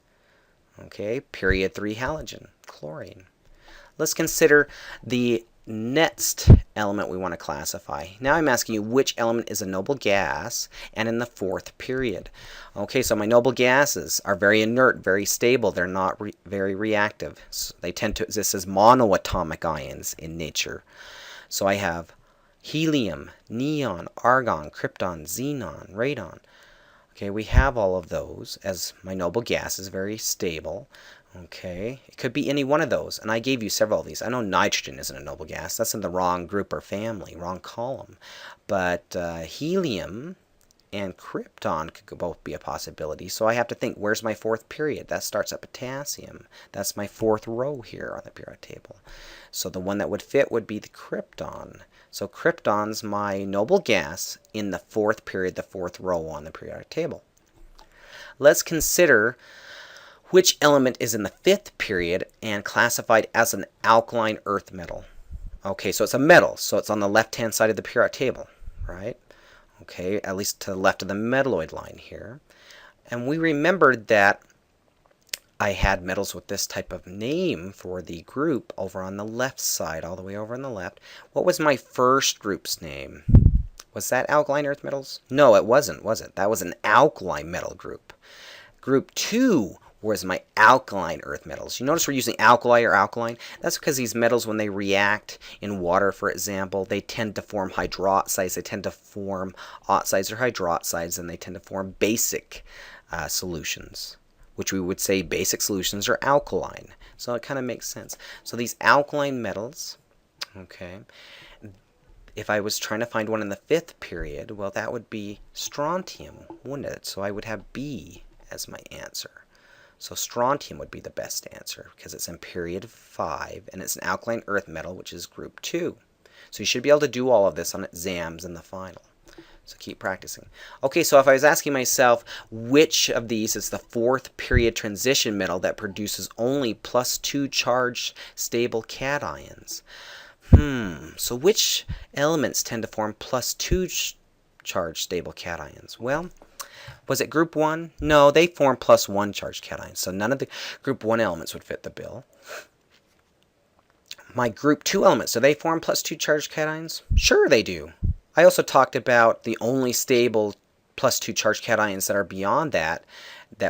Okay, period 3 halogen, chlorine. Let's consider the next element we want to classify. Now I'm asking you which element is a noble gas and in the fourth period. Okay, so my noble gases are very inert, very stable. They're not very reactive. So they tend to exist as monoatomic ions in nature. So I have helium, neon, argon, krypton, xenon, radon. Okay, we have all of those as my noble gases, very stable. Okay, it could be any one of those, and I gave you several of these. I know nitrogen isn't a noble gas. That's in the wrong group or family, wrong column. But helium and krypton could both be a possibility. So I have to think, where's my fourth period? That starts at potassium. That's my fourth row here on the periodic table. So the one that would fit would be the krypton. So krypton's my noble gas in the fourth period, the fourth row on the periodic table. Let's consider which element is in the fifth period and classified as an alkaline earth metal. Okay, so it's a metal, so it's on the left-hand side of the periodic table, right? Okay, at least to the left of the metalloid line here. And we remembered that I had metals with this type of name for the group over on the left side, all the way over on the left. What was my first group's name? Was that alkaline earth metals? No, it wasn't, was it? That was an alkali metal group. Group 2 was my alkaline earth metals. You notice we're using alkali or alkaline? That's because these metals, when they react in water, for example, they tend to form hydroxides. They tend to form oxides or hydroxides, and they tend to form basic solutions, which we would say basic solutions are alkaline. So it kind of makes sense. So these alkaline metals, okay, if I was trying to find one in the 5th period, well, that would be strontium, wouldn't it? So I would have B as my answer. So strontium would be the best answer because it's in period 5 and it's an alkaline earth metal, which is group 2. So you should be able to do all of this on exams in the final. So keep practicing. Okay, so if I was asking myself which of these is the 4th period transition metal that produces only +2 charged stable cations? So which elements tend to form +2 charged stable cations? Well, was it group 1? No, they form +1 charged cations. So none of the group 1 elements would fit the bill. My group 2 elements, do they form +2 charged cations? Sure they do. I also talked about the only stable +2 charged cations that are beyond that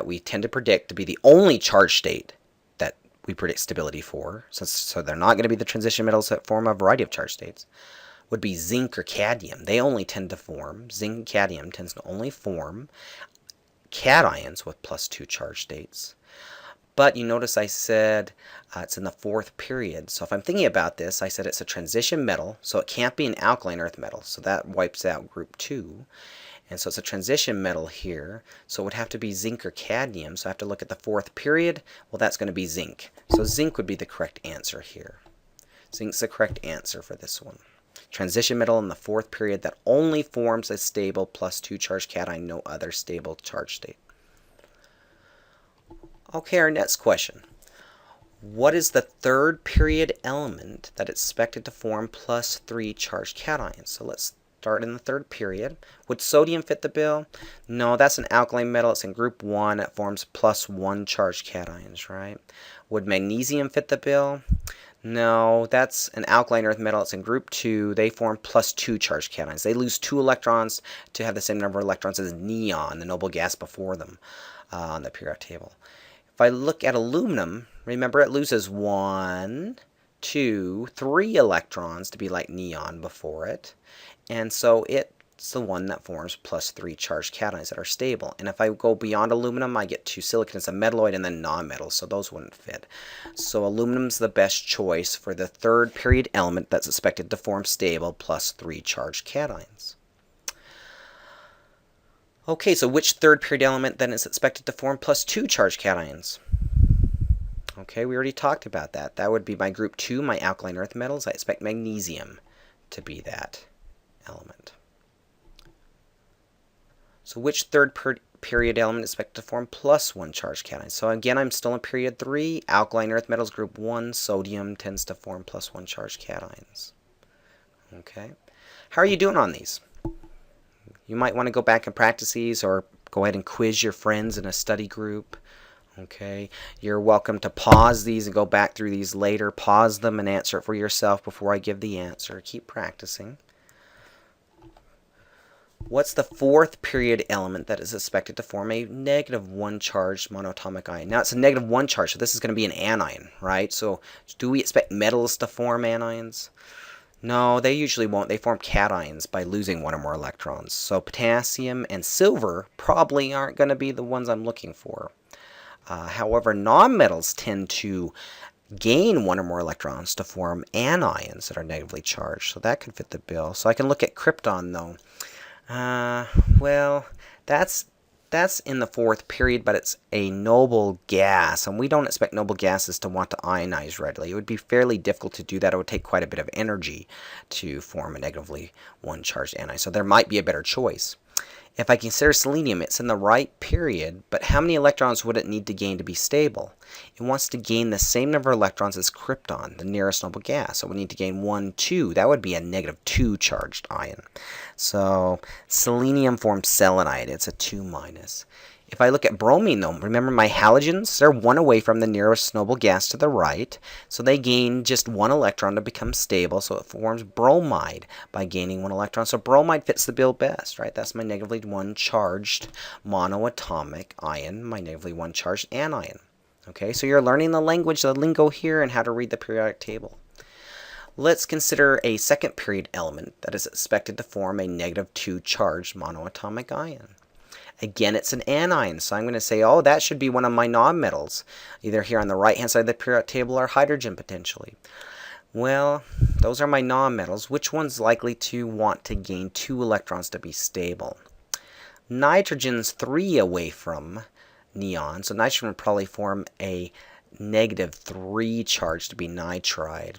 we tend to predict to be the only charged state that we predict stability for, so they're not going to be the transition metals that form a variety of charged states, would be zinc or cadmium. They only tend to form, zinc and cadmium tends to only form cations with +2 charged states. But you notice I said it's in the 4th period. So if I'm thinking about this, I said it's a transition metal, so it can't be an alkaline earth metal. So that wipes out group 2. And so it's a transition metal here. So it would have to be zinc or cadmium. So I have to look at the 4th period. Well, that's going to be zinc. So zinc would be the correct answer here. Zinc's the correct answer for this one. Transition metal in the 4th period that only forms a stable +2 charged cation, no other stable charge state. Okay, our next question. What is the 3rd period element that is expected to form +3 charged cations? So let's start in the 3rd period. Would sodium fit the bill? No, that's an alkaline metal. It's in group 1. It forms +1 charged cations, right? Would magnesium fit the bill? No, that's an alkaline earth metal. It's in group 2. They form +2 charged cations. They lose 2 electrons to have the same number of electrons as neon, the noble gas before them on the periodic table. If I look at aluminum, remember it loses 1, 2, 3 electrons to be like neon before it. And so it's the one that forms +3 charged cations that are stable. And if I go beyond aluminum, I get to silicon as a metalloid and then nonmetals, so those wouldn't fit. So aluminum's the best choice for the 3rd period element that's expected to form stable +3 charged cations. Okay, so which 3rd period element then is expected to form +2 charged cations? Okay, we already talked about that. That would be my group 2, my alkaline earth metals. I expect magnesium to be that element. So which 3rd period element is expected to form +1 charged cation? So again, I'm still in period 3. Alkaline earth metals group 1. Sodium tends to form +1 charged cations. Okay. How are you doing on these? You might want to go back and practice these or go ahead and quiz your friends in a study group. Okay. You're welcome to pause these and go back through these later. Pause them and answer it for yourself before I give the answer. Keep practicing. What's the 4th period element that is expected to form a -1 charged monatomic ion? Now, it's a -1 charge, so this is going to be an anion, right? So do we expect metals to form anions? No, they usually won't. They form cations by losing 1 or more electrons. So potassium and silver probably aren't going to be the ones I'm looking for. However, nonmetals tend to gain 1 or more electrons to form anions that are negatively charged. So that could fit the bill. So I can look at krypton, though. Well, that's in the 4th period, but it's a noble gas, and we don't expect noble gases to want to ionize readily. It would be fairly difficult to do that. It would take quite a bit of energy to form a negatively 1 charged anion, so there might be a better choice. If I consider selenium, it's in the right period, but how many electrons would it need to gain to be stable? It wants to gain the same number of electrons as krypton, the nearest noble gas. So we need to gain 1, 2. That would be a -2 charged ion. So selenium forms selenide. It's a 2-. If I look at bromine, though, remember my halogens, they're one away from the nearest noble gas to the right, so they gain just one electron to become stable, so it forms bromide by gaining one electron. So bromide fits the bill best, right? That's my negatively 1 charged monoatomic ion, my negatively 1 charged anion. Okay, so you're learning the language, the lingo here, and how to read the periodic table. Let's consider a second period element that is expected to form a negative 2 charged monoatomic ion. Again, it's an anion, so I'm going to say, oh, that should be one of my nonmetals, either here on the right-hand side of the periodic table or hydrogen potentially. Well, those are my nonmetals. Which one's likely to want to gain 2 electrons to be stable? Nitrogen's 3 away from neon, so nitrogen would probably form a negative 3 charge to be nitride.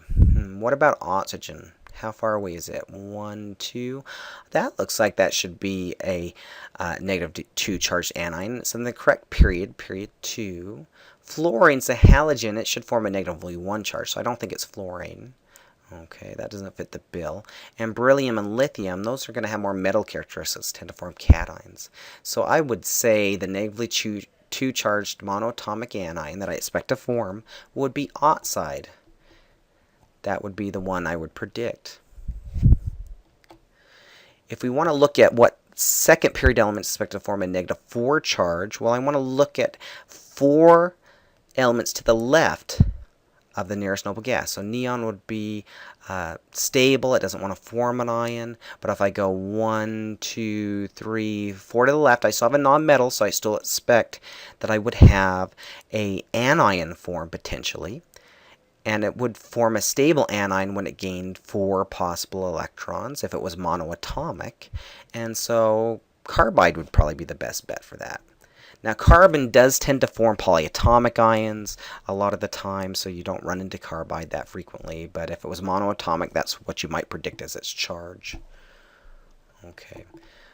What about oxygen? How far away is it? 1, 2. That looks like that should be a negative 2 charged anion. It's in the correct period, period 2. Fluorine's a halogen. It should form a negatively 1 charge, so I don't think it's fluorine. Okay, that doesn't fit the bill. And beryllium and lithium, those are going to have more metal characteristics, tend to form cations. So I would say the negatively 2 charged monoatomic anion that I expect to form would be oxide. That would be the one I would predict. If we want to look at what second period element is expected to form a negative 4 charge, well, I want to look at 4 elements to the left of the nearest noble gas. So neon would be stable. It doesn't want to form an ion. But if I go 1, 2, 3, 4 to the left, I still have a nonmetal, so I still expect that I would have an anion form potentially. And it would form a stable anion when it gained 4 possible electrons if it was monoatomic. And so carbide would probably be the best bet for that. Now carbon does tend to form polyatomic ions a lot of the time, so you don't run into carbide that frequently. But if it was monoatomic, that's what you might predict as its charge. Okay,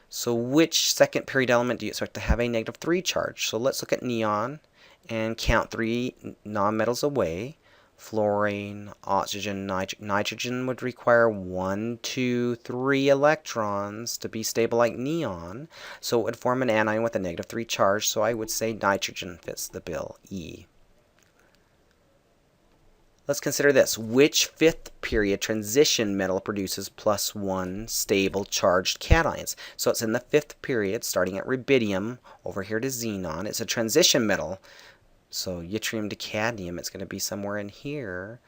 so which second period element do you expect to have a negative 3 charge? So let's look at neon and count 3 nonmetals away. Fluorine, oxygen, nitrogen would require 1, 2, 3 electrons to be stable like neon, so it would form an anion with a negative 3 charge, so I would say nitrogen fits the bill, E. Let's consider this. Which fifth period transition metal produces +1 stable charged cations? So it's in the fifth period, starting at rubidium, over here to xenon. It's a transition metal. So yttrium to cadmium, it's going to be somewhere in here.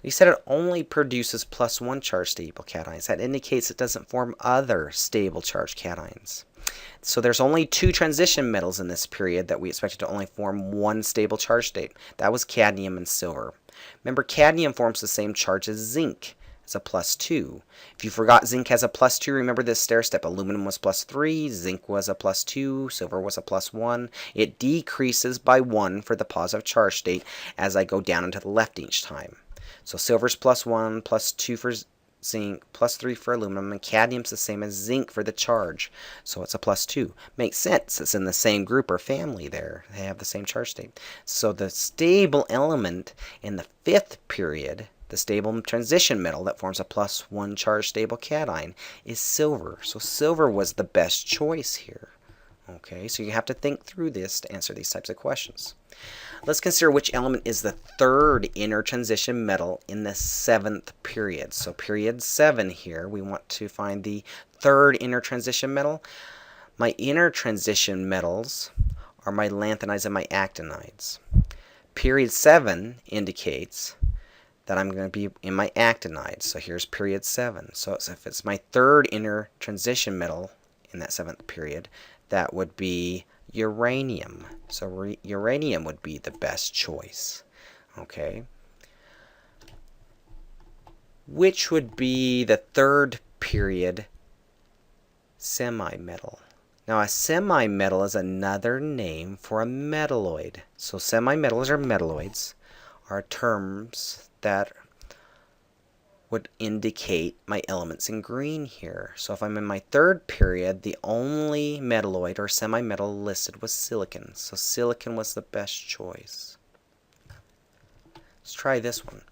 He said it only produces +1 charged stable cations. That indicates it doesn't form other stable charged cations. So there's only 2 transition metals in this period that we expected to only form 1 stable charge state. That was cadmium and silver. Remember, cadmium forms the same charge as zinc. It's a +2. If you forgot zinc has a +2, remember this stair step. Aluminum was +3, zinc was a +2, silver was a +1. It decreases by 1 for the positive charge state as I go down and to the left each time. So silver's +1, +2 for zinc, +3 for aluminum, and cadmium's the same as zinc for the charge. So it's a +2. Makes sense. It's in the same group or family there. They have the same charge state. So the stable element in the fifth period, the stable transition metal that forms a +1 charged stable cation, is silver. So silver was the best choice here. Okay, so you have to think through this to answer these types of questions. Let's consider which element is the third inner transition metal in the 7th period. So period 7 here, we want to find the third inner transition metal. My inner transition metals are my lanthanides and my actinides. Period 7 indicates that I'm going to be in my actinides. So here's period 7. So if it's my third inner transition metal in that 7th period, that would be uranium. So uranium would be the best choice. Okay. Which would be the third period semi-metal? Now a semi-metal is another name for a metalloid. So semi-metals or metalloids are terms that would indicate my elements in green here. So if I'm in my third period, the only metalloid or semi-metal listed was silicon. So silicon was the best choice. Let's try this one.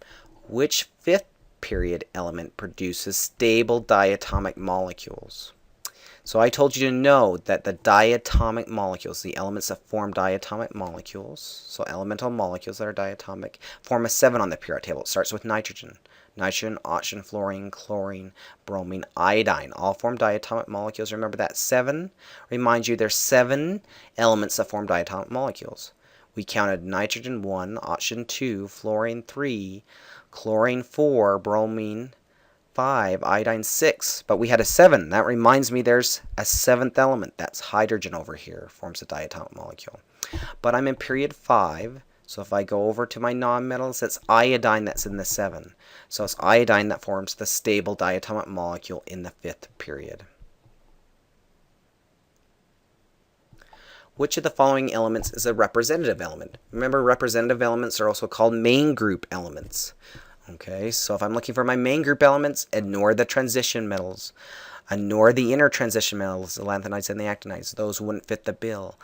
Which fifth period element produces stable diatomic molecules? So I told you to know that the diatomic molecules, the elements that form diatomic molecules, so elemental molecules that are diatomic, form a 7 on the periodic table. It starts with nitrogen. Nitrogen, oxygen, fluorine, chlorine, bromine, iodine, all form diatomic molecules. Remember that 7? Remind you there's 7 elements that form diatomic molecules. We counted nitrogen 1, oxygen 2, fluorine 3, chlorine 4, bromine 5, iodine 6, but we had a 7. That reminds me there's a 7th element. That's hydrogen over here, forms a diatomic molecule. But I'm in period 5, so if I go over to my nonmetals, it's iodine that's in the 7. So it's iodine that forms the stable diatomic molecule in the 5th period. Which of the following elements is a representative element? Remember, representative elements are also called main group elements. Okay, so if I'm looking for my main group elements, ignore the transition metals. Ignore the inner transition metals, the lanthanides and the actinides. Those wouldn't fit the bill.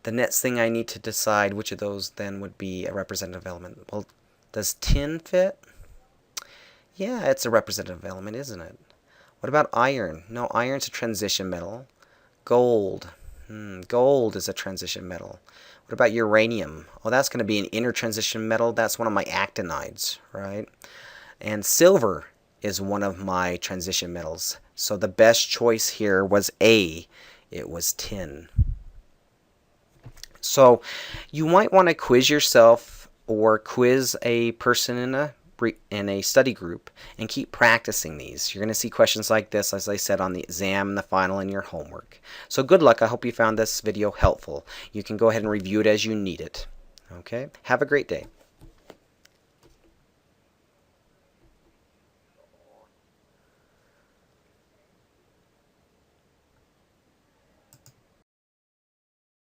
The next thing I need to decide which of those then would be a representative element. Well, does tin fit? Yeah, it's a representative element, isn't it? What about iron? No, iron's a transition metal. Gold. Gold is a transition metal. What about uranium? Oh, that's going to be an inner transition metal. That's one of my actinides, right? And silver is one of my transition metals. So the best choice here was A. It was tin. So you might want to quiz yourself or quiz a person in a study group and keep practicing these. You're going to see questions like this, as I said, on the exam and the final in your homework. So good luck. I hope you found this video helpful. You can go ahead and review it as you need it. Okay? Have a great day.